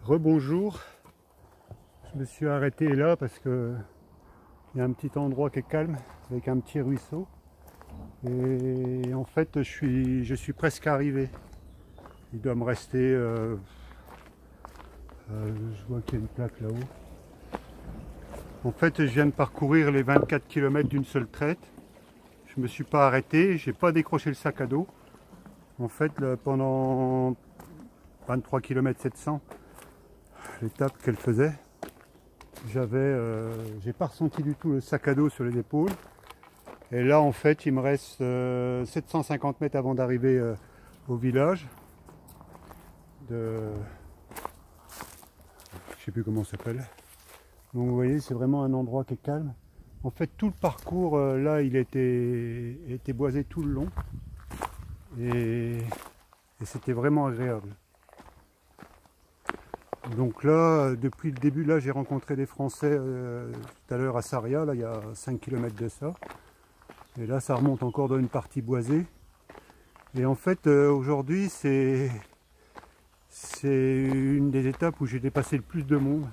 Rebonjour, je me suis arrêté là parce que il y a un petit endroit qui est calme avec un petit ruisseau et en fait je suis presque arrivé. Il doit me rester, je vois qu'il y a une plaque là-haut. En fait je viens de parcourir les 24 km d'une seule traite. Je me suis pas arrêté, j'ai pas décroché le sac à dos. En fait là, pendant 23 km 700, l'étape qu'elle faisait, j'ai pas ressenti du tout le sac à dos sur les épaules. Et là en fait il me reste 750 mètres avant d'arriver au village de, je sais plus comment ça s'appelle. Donc vous voyez, c'est vraiment un endroit qui est calme. En fait tout le parcours là il était boisé tout le long et c'était vraiment agréable. Donc là, depuis le début, là, j'ai rencontré des Français tout à l'heure à Sarria, là, il y a 5 km de ça. Et là, ça remonte encore dans une partie boisée. Et en fait, aujourd'hui, c'est une des étapes où j'ai dépassé le plus de monde.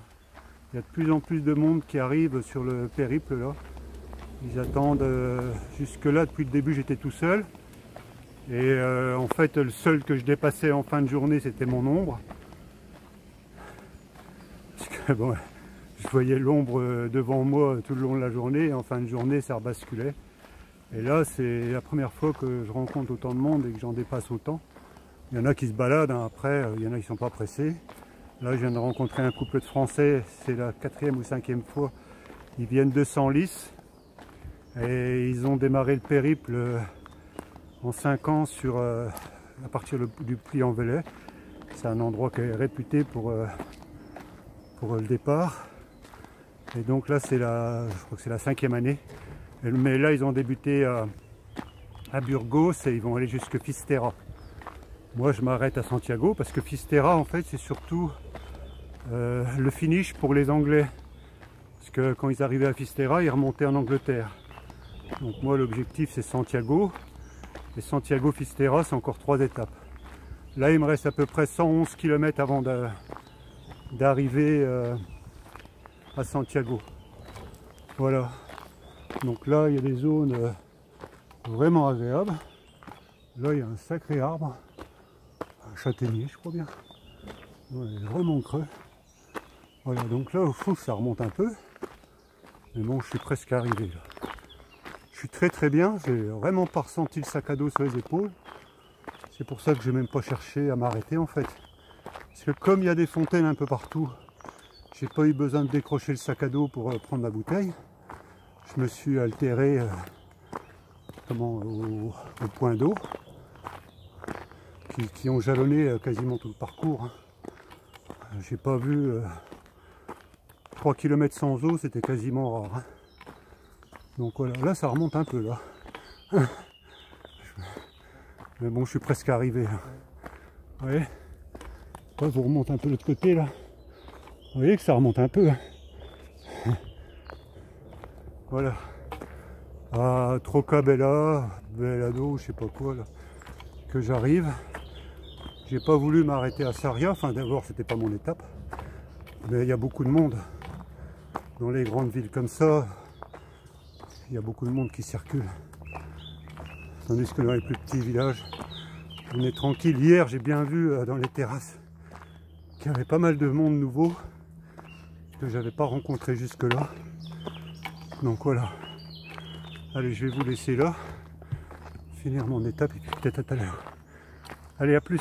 Il y a de plus en plus de monde qui arrive sur le périple, là. Ils attendent, jusque-là, depuis le début, j'étais tout seul. Et en fait, le seul que je dépassais en fin de journée, c'était mon ombre. Bon, je voyais l'ombre devant moi tout le long de la journée et en fin de journée ça rebasculait. Et là c'est la première fois que je rencontre autant de monde et que j'en dépasse autant. Il y en a qui se baladent, hein, après il y en a qui ne sont pas pressés. Là je viens de rencontrer un couple de Français, c'est la 4e ou 5e fois. Ils viennent de Senlis et ils ont démarré le périple en 5 ans à partir du Puy-en-Velay. C'est un endroit qui est réputé pour le départ. Et donc là c'est je crois que c'est la 5e année. Mais là ils ont débuté à Burgos et ils vont aller jusque Fisterra. Moi je m'arrête à Santiago parce que Fisterra en fait c'est surtout le finish pour les Anglais. Parce que quand ils arrivaient à Fisterra ils remontaient en Angleterre. Donc moi l'objectif c'est Santiago. Et Santiago-Fisterra c'est encore 3 étapes. Là il me reste à peu près 111 km avant d'arriver à Santiago. Voilà. Donc là, il y a des zones vraiment agréables. Là, il y a un sacré arbre. Un châtaignier, je crois bien. Ouais, il est vraiment creux. Voilà, donc là, au fond, ça remonte un peu. Mais bon, je suis presque arrivé là. Je suis très bien. J'ai vraiment pas ressenti le sac à dos sur les épaules. C'est pour ça que j'ai même pas cherché à m'arrêter en fait. Parce que comme il y a des fontaines un peu partout, j'ai pas eu besoin de décrocher le sac à dos pour prendre ma bouteille. Je me suis altéré au point d'eau qui ont jalonné quasiment tout le parcours. J'ai pas vu 3 km sans eau, c'était quasiment rare. Donc voilà, là ça remonte un peu là. Mais bon, je suis presque arrivé là. Vous voyez, je vous remonte un peu de l'autre côté là. Vous voyez que ça remonte un peu. Voilà. À Trocabella, Belado, je sais pas quoi là, que j'arrive. J'ai pas voulu m'arrêter à Sarria, enfin d'abord c'était pas mon étape. Mais il y a beaucoup de monde. Dans les grandes villes comme ça, il y a beaucoup de monde qui circule. Tandis que dans les plus petits villages, on est tranquille. Hier j'ai bien vu dans les terrasses qu'il y avait pas mal de monde nouveau que j'avais pas rencontré jusque là. Donc voilà. Allez, je vais vous laisser là, finir mon étape et puis peut-être à tout à l'heure. Allez, à plus.